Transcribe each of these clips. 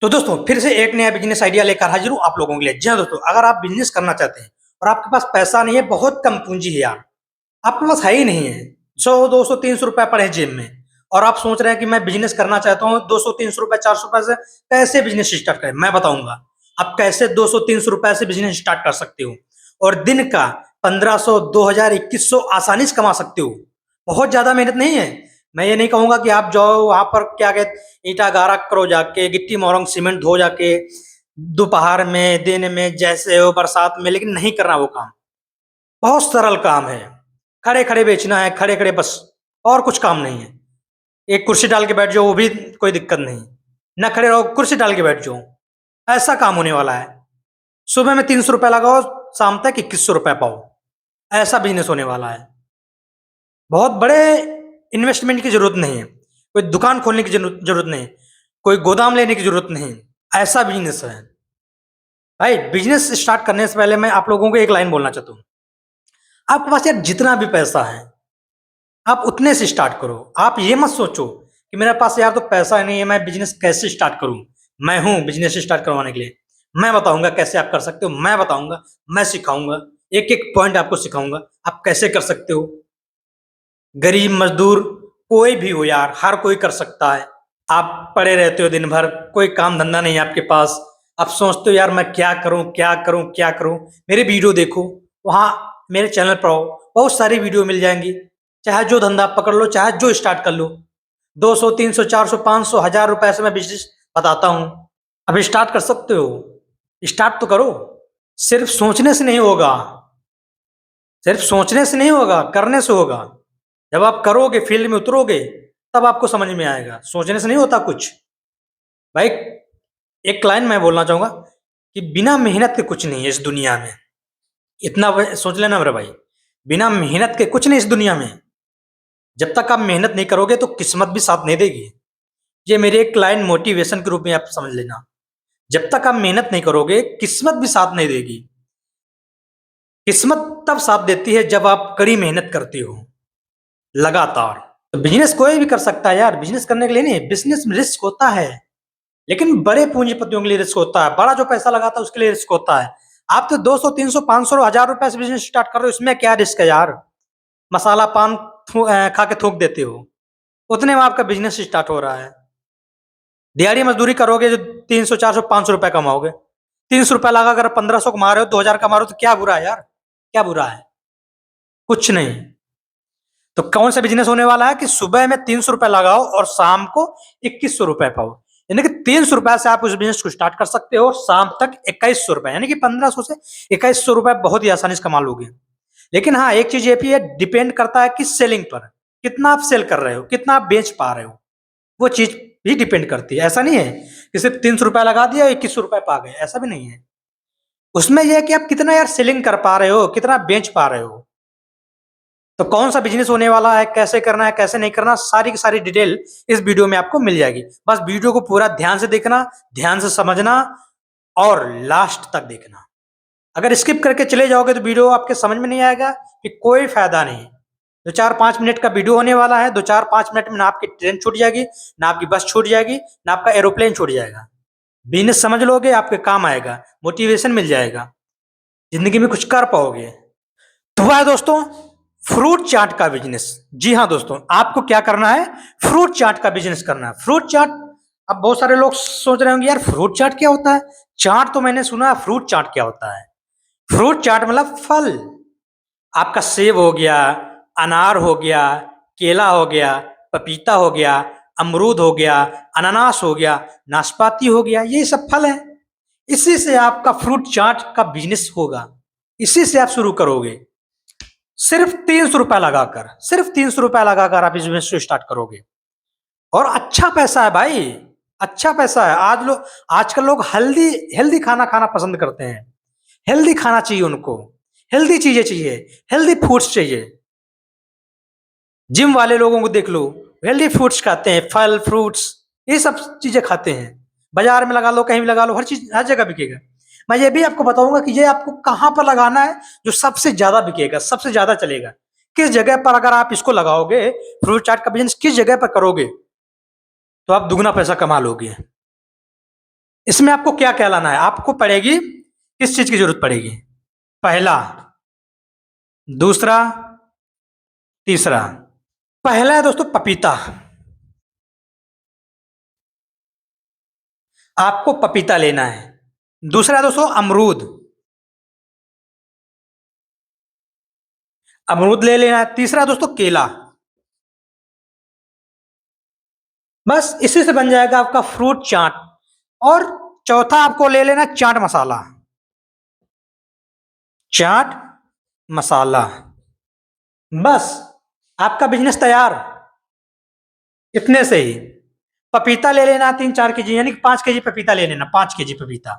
तो दोस्तों फिर से एक नया बिजनेस आइडिया लेकर हाजिर हूँ आप लोगों के लिए। जी हाँ दोस्तों, अगर आप बिजनेस करना चाहते हैं और आपके पास पैसा नहीं है, बहुत कम पूंजी है यार, आपके पास है ही नहीं है, 100 200 300 रुपए पड़े हैं जेब में, और आप सोच रहे हैं कि मैं बिजनेस करना चाहता हूँ, 200 300 रुपए 400 रुपए से कैसे बिजनेस स्टार्ट करें, मैं बताऊंगा आप कैसे 200 300 रुपए से बिजनेस स्टार्ट कर सकते हो और दिन का 1500 2000 2100 आसानी से कमा सकते हो। बहुत ज्यादा मेहनत नहीं है। मैं ये नहीं कहूंगा कि आप जाओ वहां पर क्या कहते ईटा गारा करो जाके, गिट्टी मोरंग सीमेंट धो जाके दोपहर में दिन में जैसे हो बरसात में, लेकिन नहीं करना वो काम। बहुत सरल काम है। खड़े खड़े बेचना है, खड़े खड़े बस, और कुछ काम नहीं है। एक कुर्सी डाल के बैठ जाओ, वो भी कोई दिक्कत नहीं। ना खड़े रहो, कुर्सी डाल के बैठ जाओ, ऐसा काम होने वाला है। सुबह में 300 रुपए लगाओ, शाम तक 2100 रुपए पाओ, ऐसा बिजनेस होने वाला है। बहुत बड़े इन्वेस्टमेंट की जरूरत नहीं है, कोई दुकान खोलने की जरूरत नहीं, कोई गोदाम लेने की जरूरत नहीं, ऐसा बिजनेस है भाई। बिजनेस स्टार्ट करने से पहले मैं आप लोगों को एक लाइन बोलना चाहता हूँ। आपके पास यार जितना भी पैसा है, आप उतने से स्टार्ट करो। आप ये मत सोचो कि मेरे पास यार तो पैसा नहीं है, मैं बिजनेस कैसे स्टार्ट करूं। मैं हूं बिजनेस स्टार्ट करवाने के लिए। मैं बताऊंगा कैसे आप कर सकते हो, मैं बताऊंगा, मैं सिखाऊंगा, एक एक पॉइंट आपको सिखाऊंगा आप कैसे कर सकते हो। गरीब मजदूर कोई भी हो यार, हर कोई कर सकता है। आप पड़े रहते हो दिन भर, कोई काम धंधा नहीं है आपके पास, आप सोचते हो यार मैं क्या करूं क्या करूं क्या करूं। मेरे वीडियो देखो, वहां मेरे चैनल पर आओ, बहुत सारी वीडियो मिल जाएंगी। चाहे जो धंधा आप पकड़ लो, चाहे जो स्टार्ट कर लो, 200 300 400 500 1000 रुपए से मैं बिजनेस बताता हूं। अभी स्टार्ट कर सकते हो, स्टार्ट तो करो। सिर्फ सोचने से नहीं होगा, सिर्फ सोचने से नहीं होगा, करने से होगा। जब आप करोगे, फील्ड में उतरोगे, तब आपको समझ में आएगा। सोचने से नहीं होता कुछ भाई। एक लाइन मैं बोलना चाहूंगा कि बिना मेहनत के कुछ नहीं है इस दुनिया में। इतना सोच लेना मेरा भाई, बिना मेहनत के कुछ नहीं इस दुनिया में। जब तक आप मेहनत नहीं करोगे तो किस्मत भी साथ नहीं देगी। ये मेरी एक लाइन मोटिवेशन के रूप में आप समझ लेना। जब तक आप मेहनत नहीं करोगे, किस्मत भी साथ नहीं देगी। किस्मत तब साथ देती है जब आप कड़ी मेहनत करते हो, लगातार। तो बिजनेस कोई भी कर सकता है यार, बिजनेस करने के लिए नहीं, बिजनेस में रिस्क होता है, लेकिन बड़े पूंजीपतियों के लिए रिस्क होता है, बड़ा जो पैसा लगाता है उसके लिए रिस्क होता है। आप तो 200 300 500 1000 रुपए से बिजनेस स्टार्ट कर रहे हो, इसमें क्या रिस्क है यार। मसाला पान खा के थूक देते हो, उतने में आपका बिजनेस स्टार्ट हो रहा है। दिहाड़ी मजदूरी करोगे जो 300 400 500 रुपए कमाओगे, 300 रुपए लगा कर 1500 कमा रहे हो, 2000 कमा रहे हो, तो क्या बुरा है यार, क्या बुरा है, कुछ नहीं। तो कौन सा बिजनेस होने वाला है कि सुबह में 300 रुपए लगाओ और शाम को 2100 रुपए पाओ। यानी कि 300 रुपए से आप उस बिजनेस को स्टार्ट कर सकते हो और शाम तक 2100 रुपए, यानी कि 1500 से 2100 रुपए बहुत ही आसानी से कमा लोगे। लेकिन हाँ, एक चीज ये भी है, डिपेंड करता है कि सेलिंग पर, कितना आप सेल कर रहे हो, कितना आप बेच पा रहे हो, वो चीज भी डिपेंड करती है। ऐसा नहीं है कि सिर्फ 300 रुपए लगा दिया 2100 रुपए पा गए, ऐसा भी नहीं है। उसमें यह है कि आप कितना यार सेलिंग कर पा रहे हो, कितना बेच पा रहे हो। तो कौन सा बिजनेस होने वाला है, कैसे करना है, कैसे नहीं करना, सारी की सारी डिटेल इस वीडियो में आपको मिल जाएगी। बस वीडियो को पूरा ध्यान से देखना, ध्यान से समझना और लास्ट तक देखना। अगर स्किप करके चले जाओगे तो वीडियो आपके समझ में नहीं आएगा, कि कोई फायदा नहीं। 2 4 5 मिनट का वीडियो होने वाला है, 2 4 5 मिनट में ना आपकी ट्रेन छूट जाएगी, ना आपकी बस छूट जाएगी, ना आपका एरोप्लेन छूट जाएगा। बिजनेस समझ लोगे, आपके काम आएगा, मोटिवेशन मिल जाएगा, जिंदगी में कुछ कर पाओगे। तो वह है दोस्तों, फ्रूट चाट का बिजनेस। जी हाँ दोस्तों, आपको क्या करना है, फ्रूट चाट का बिजनेस करना है। फ्रूट चाट, अब बहुत सारे लोग सोच रहे होंगे यार फ्रूट चाट क्या होता है। चाट तो मैंने सुना है, फ्रूट चाट क्या होता है। फ्रूट चाट मतलब फल। आपका सेब हो गया, अनार हो गया, केला हो गया, पपीता हो गया, अमरूद हो गया, अनानास हो गया, नाशपाती हो गया, ये सब फल है। इसी से आपका फ्रूट चाट का बिजनेस होगा, इसी से आप शुरू करोगे। सिर्फ 300 रुपए लगाकर, सिर्फ 300 रुपए लगाकर आप इस बिजनेस को स्टार्ट करोगे, और अच्छा पैसा है भाई, अच्छा पैसा है। आजकल लोग हेल्दी हेल्दी खाना खाना पसंद करते हैं। हेल्दी खाना चाहिए उनको, हेल्दी चीजें चाहिए, हेल्दी फूड्स चाहिए। जिम वाले लोगों को देख लो, हेल्दी फूड्स खाते हैं, फल फ्रूट्स, ये सब चीजें खाते हैं। बाजार में लगा लो, कहीं भी लगा लो, हर चीज हर जगह बिकेगा। मैं ये भी आपको बताऊंगा कि ये आपको कहां पर लगाना है जो सबसे ज्यादा बिकेगा, सबसे ज्यादा चलेगा। किस जगह पर अगर आप इसको लगाओगे, फ्रूट चाट का बिजनेस किस जगह पर करोगे, तो आप दुगना पैसा कमा लोगे। इसमें आपको क्या क्या लाना है, आपको पड़ेगी किस चीज की जरूरत पड़ेगी, पहला, दूसरा, तीसरा। पहला है दोस्तों पपीता, आपको पपीता लेना है। दूसरा है दोस्तों अमरूद, अमरूद ले लेना है। तीसरा दोस्तों केला। बस इसी से बन जाएगा आपका फ्रूट चाट। और चौथा आपको ले लेना चाट मसाला, चाट मसाला। बस आपका बिजनेस तैयार, इतने से ही। पपीता ले लेना 3-4 केजी, यानी कि 5 केजी पपीता ले लेना, 5 केजी पपीता।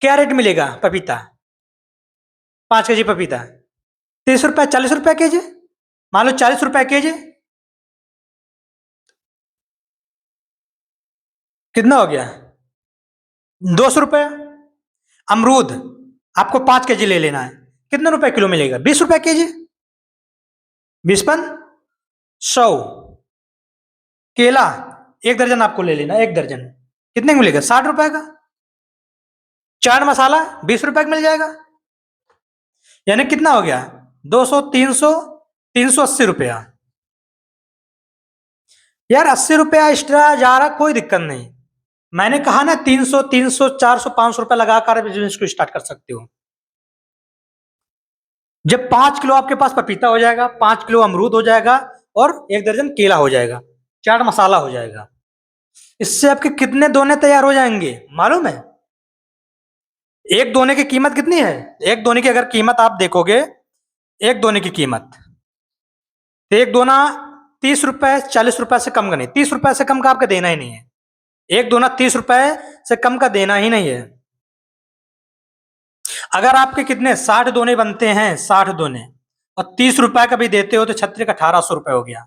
क्या रेट मिलेगा पपीता, 5 केजी पपीता? 30 रुपए, 40 रुपए केजी, मान लो 40 रुपए केजी। कितना हो गया, 200 रुपये। अमरूद आपको 5 केजी ले लेना है, कितने रुपए किलो मिलेगा, 20 रुपए केजी। 20 पन 100। केला 1 दर्जन आपको ले लेना, 1 दर्जन, कितने का मिलेगा, 60 रुपए का। चाट मसाला 20 रुपए का मिल जाएगा, यानी कितना हो गया, 200, 300, 380 रुपया। यार 80 रुपया एक्स्ट्रा जा रहा, कोई दिक्कत नहीं। मैंने कहा ना 300, 300, 400, 500 रुपया लगाकर बिजनेस को स्टार्ट कर सकते हो। जब 5 किलो आपके पास पपीता हो जाएगा, 5 किलो अमरूद हो जाएगा, और 1 दर्जन केला हो जाएगा, चाट मसाला हो जाएगा। इससे आपके कितने दोने तैयार हो जाएंगे मालूम है? एक दोने की कीमत कितनी है? एक दोने की अगर कीमत आप देखोगे, एक दोने की कीमत, तो एक दोना 30 रुपए, 40 रुपए से कम का नहीं, 30 रुपए से कम का आपका देना ही नहीं है। एक दोना 30 रुपए से कम का देना ही नहीं है। अगर आपके कितने 60 दोने बनते हैं, 60 दोने, और 30 रुपए का भी देते हो, तो छत्री का 1800 रुपए हो गया।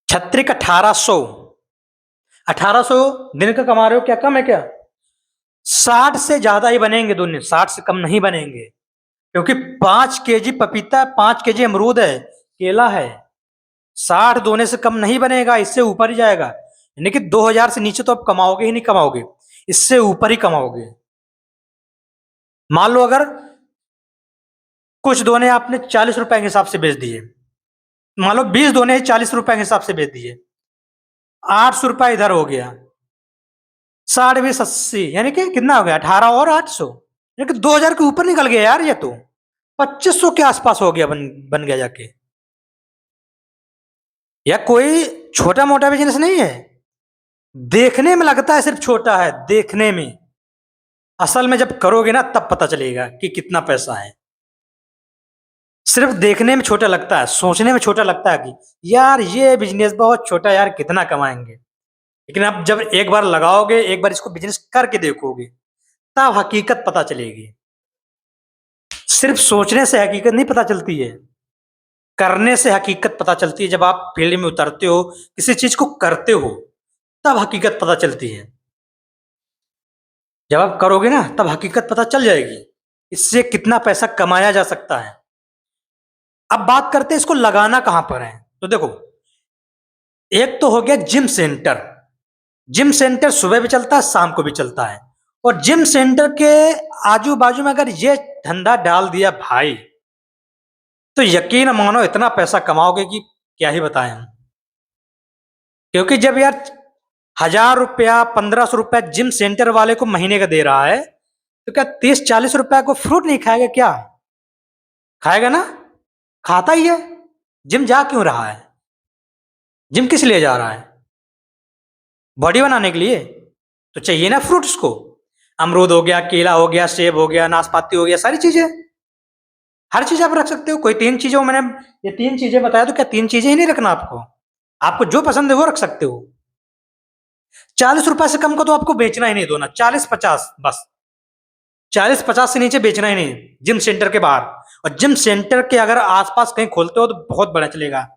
छत्री का 1800, 1800 दिन का कमा रहे हो, क्या कम है क्या? 60 से ज्यादा ही बनेंगे दोनों, 60 से कम नहीं बनेंगे। क्योंकि 5 केजी पपीता, 5 केजी अमरूद है, केला है, 60 दोने से कम नहीं बनेगा, इससे ऊपर ही जाएगा। यानी कि 2000 से नीचे तो आप कमाओगे ही नहीं, कमाओगे, इससे ऊपर ही कमाओगे। मान लो अगर कुछ दोने आपने 40 रुपए के हिसाब से बेच दिए, मान लो 20 दोने 40 रुपए के हिसाब से बेच दिए, 800 रुपए इधर हो गया, 60, 20, 80, यानी कि कितना हो गया, 18 और 800, यानी कि 2000 के ऊपर निकल गया यार, ये तो 2500 के आसपास हो गया, बन गया जाके। या कोई छोटा मोटा बिजनेस नहीं है, देखने में लगता है सिर्फ छोटा है, देखने में, असल में जब करोगे ना तब पता चलेगा कि कितना पैसा है। सिर्फ देखने में छोटा लगता है, सोचने में छोटा लगता है कि यार ये बिजनेस बहुत छोटा है यार, कितना कमाएंगे। लेकिन आप जब एक बार लगाओगे, एक बार इसको बिजनेस करके देखोगे, तब हकीकत पता चलेगी। सिर्फ सोचने से हकीकत नहीं पता चलती है, करने से हकीकत पता चलती है। जब आप फील्ड में उतरते हो, किसी चीज को करते हो, तब हकीकत पता चलती है। जब आप करोगे ना तब हकीकत पता चल जाएगी, इससे कितना पैसा कमाया जा सकता है। अब बात करते हैं इसको लगाना कहां पर है। तो देखो, एक तो हो गया जिम सेंटर। जिम सेंटर सुबह भी चलता है, शाम को भी चलता है। और जिम सेंटर के आजू बाजू में अगर ये धंधा डाल दिया भाई, तो यकीन मानो इतना पैसा कमाओगे कि क्या ही बताएं हम। क्योंकि जब यार 1000 रुपया, 1500 रुपया जिम सेंटर वाले को महीने का दे रहा है, तो क्या 30-40 रुपया को फ्रूट नहीं खाएगा क्या? खाएगा ना, खाता ही है। जिम जा क्यों रहा है, जिम किस लिए जा रहा है? बॉडी बनाने के लिए। तो चाहिए ना फ्रूट्स को, अमरूद हो गया, केला हो गया, सेब हो गया, नाशपाती हो गया, सारी चीजें, हर चीज आप रख सकते हो। कोई 3 चीजें, मैंने ये 3 चीजें बताया, तो क्या 3 चीजें ही नहीं रखना आपको? आपको जो पसंद है वो रख सकते हो। 40 रुपए से कम को तो आपको बेचना ही नहीं, दो ना, 40-50 बस, 40-50 से नीचे बेचना ही नहीं जिम सेंटर के बाहर। और जिम सेंटर के अगर आसपास कहीं खोलते हो तो बहुत बड़ा चलेगा।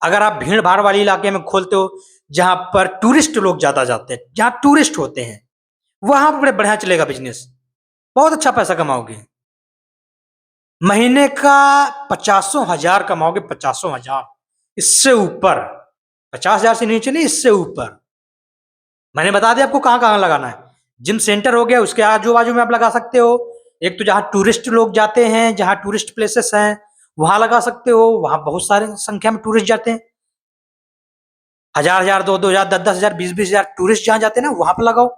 अगर आप भीड़ भाड़ वाले इलाके में खोलते हो, जहां पर टूरिस्ट लोग ज्यादा जाते हैं, जहां टूरिस्ट होते हैं, वहां बड़े बढ़िया चलेगा बिजनेस, बहुत अच्छा पैसा कमाओगे। महीने का 50,000 कमाओगे, 50,000, इससे ऊपर। 50,000 से नीचे नहीं, इससे ऊपर। मैंने बता दिया आपको कहाँ कहाँ लगाना है। जिम सेंटर हो गया, उसके आजू बाजू में आप लगा सकते हो। एक तो जहाँ टूरिस्ट लोग जाते हैं, जहाँ टूरिस्ट प्लेसेस हैं, वहां लगा सकते हो। वहां बहुत सारे संख्या में टूरिस्ट जाते हैं। 1000 1000 2 2000 10 10 हजार 20 20 हजार टूरिस्ट जहां जाते हैं ना, वहां पर लगाओ,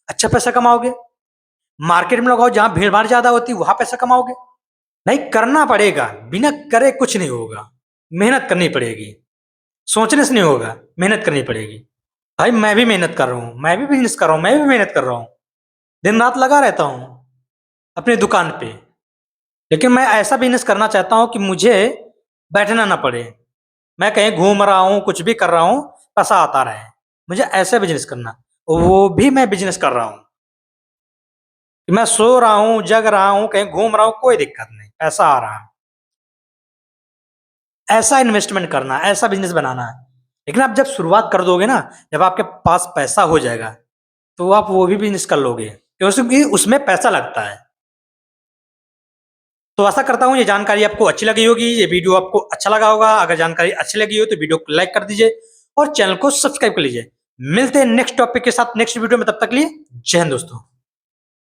अच्छा पैसा कमाओगे। मार्केट में लगाओ जहां भीड़ भाड़ ज्यादा होती है, वहां पैसा कमाओगे। नहीं, करना पड़ेगा, बिना करे कुछ नहीं होगा। मेहनत करनी पड़ेगी, सोचने से नहीं होगा, मेहनत करनी पड़ेगी। भाई मैं भी मेहनत कर रहा हूँ, मैं भी बिजनेस कर रहा हूँ, मैं भी मेहनत कर रहा हूँ, दिन रात लगा रहता हूँ अपनी दुकान पे। लेकिन मैं ऐसा बिजनेस करना चाहता हूँ कि मुझे बैठना ना पड़े। मैं कहीं घूम रहा हूँ, कुछ भी कर रहा हूँ, पैसा आता रहे। मुझे ऐसा बिजनेस करना, वो भी मैं बिजनेस कर रहा हूँ कि मैं सो रहा हूँ, जग रहा हूँ, कहीं घूम रहा हूँ, कोई दिक्कत नहीं, पैसा आ रहा है। ऐसा इन्वेस्टमेंट करना, ऐसा बिजनेस बनाना है। लेकिन आप जब शुरुआत कर दोगे ना, जब आपके पास पैसा हो जाएगा, तो आप वो भी बिजनेस कर लोगे, क्योंकि उसमें पैसा लगता है। तो आशा करता हूँ ये जानकारी आपको अच्छी लगी होगी, ये वीडियो आपको अच्छा लगा होगा। अगर जानकारी अच्छी लगी हो तो वीडियो को लाइक कर दीजिए और चैनल को सब्सक्राइब कर लीजिए। मिलते हैं नेक्स्ट टॉपिक के साथ नेक्स्ट वीडियो में, तब तक लिए जय हिंद दोस्तों।